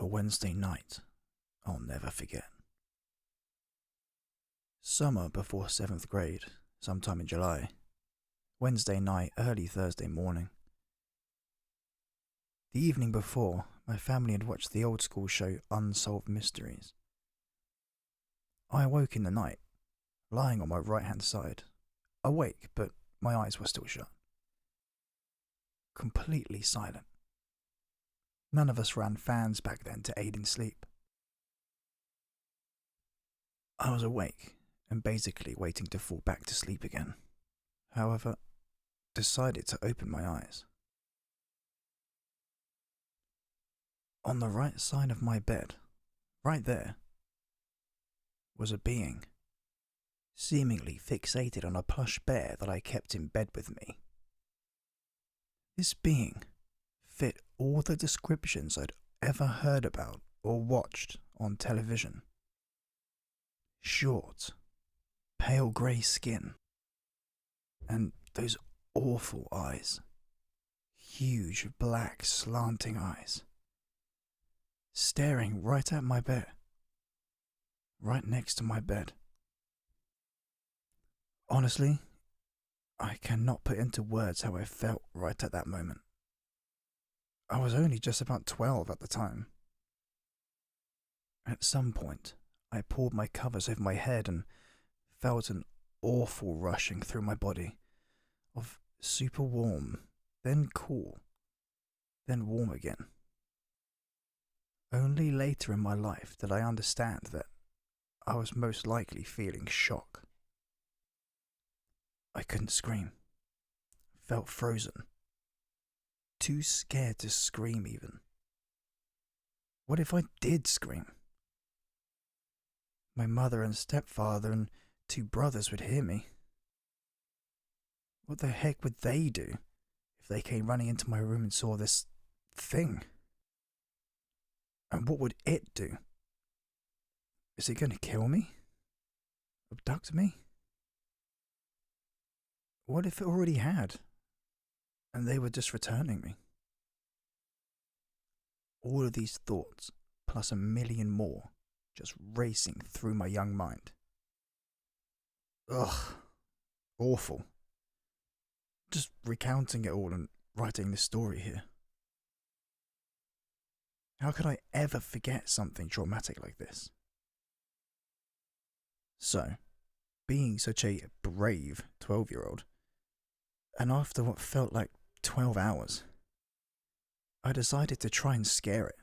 a Wednesday night I'll never forget. Summer before 7th grade, sometime in July. Wednesday night, early Thursday morning. The evening before, my family had watched the old school show Unsolved Mysteries. I awoke in the night, lying on my right-hand side, awake, but my eyes were still shut. Completely silent. None of us ran fans back then to aid in sleep. I was awake and basically waiting to fall back to sleep again. However, decided to open my eyes. On the right side of my bed, right there, was a being, seemingly fixated on a plush bear that I kept in bed with me. This being fit all the descriptions I'd ever heard about or watched on television. Short, pale grey skin, and those awful eyes. Huge, black, slanting eyes. Staring right at my bed. Right next to my bed. Honestly, I cannot put into words how I felt right at that moment. I was only just about 12 at the time. At some point, I pulled my covers over my head and felt an awful rushing through my body of super warm, then cool, then warm again. Only later in my life did I understand that I was most likely feeling shock. I couldn't scream. Felt frozen. Too scared to scream even. What if I did scream? My mother and stepfather and 2 brothers would hear me. What the heck would they do if they came running into my room and saw this thing? And what would it do? Is it going to kill me? Abduct me? What if it already had, and they were just returning me? All of these thoughts, plus a million more, just racing through my young mind. Ugh, awful. Just recounting it all and writing this story here. How could I ever forget something traumatic like this? So, being such a brave 12-year-old, and after what felt like 12 hours, I decided to try and scare it.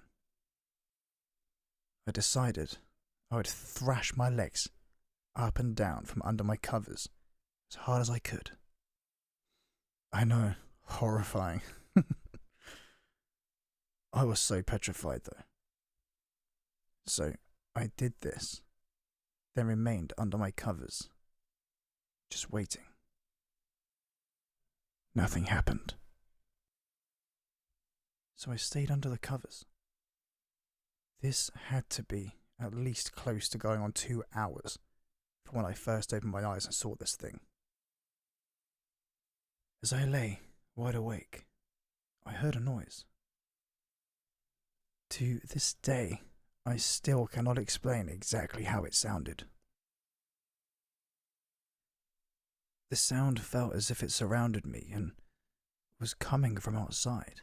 I decided I would thrash my legs up and down from under my covers as hard as I could. I know, horrifying. I was so petrified though. So I did this, then remained under my covers, just waiting. Nothing happened. So I stayed under the covers. This had to be at least close to going on 2 hours from when I first opened my eyes and saw this thing. As I lay wide awake, I heard a noise. To this day, I still cannot explain exactly how it sounded. The sound felt as if it surrounded me and was coming from outside.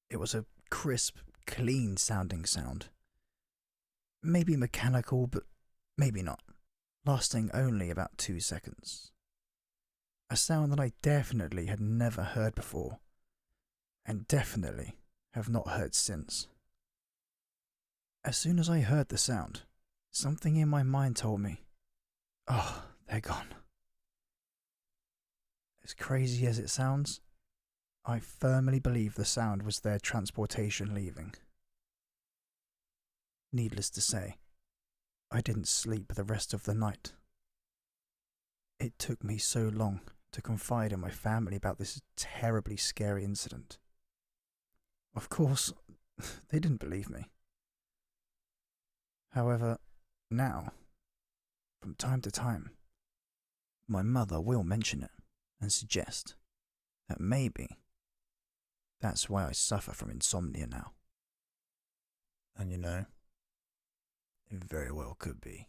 It was a crisp, clean sounding sound. Maybe mechanical, but maybe not. Lasting only about 2 seconds. A sound that I definitely had never heard before, and definitely have not heard since. As soon as I heard the sound, something in my mind told me, oh, they're gone. As crazy as it sounds, I firmly believe the sound was their transportation leaving. Needless to say, I didn't sleep the rest of the night. It took me so long to confide in my family about this terribly scary incident. Of course, they didn't believe me. However, now, from time to time, my mother will mention it and suggest that maybe that's why I suffer from insomnia now. And you know, it very well could be.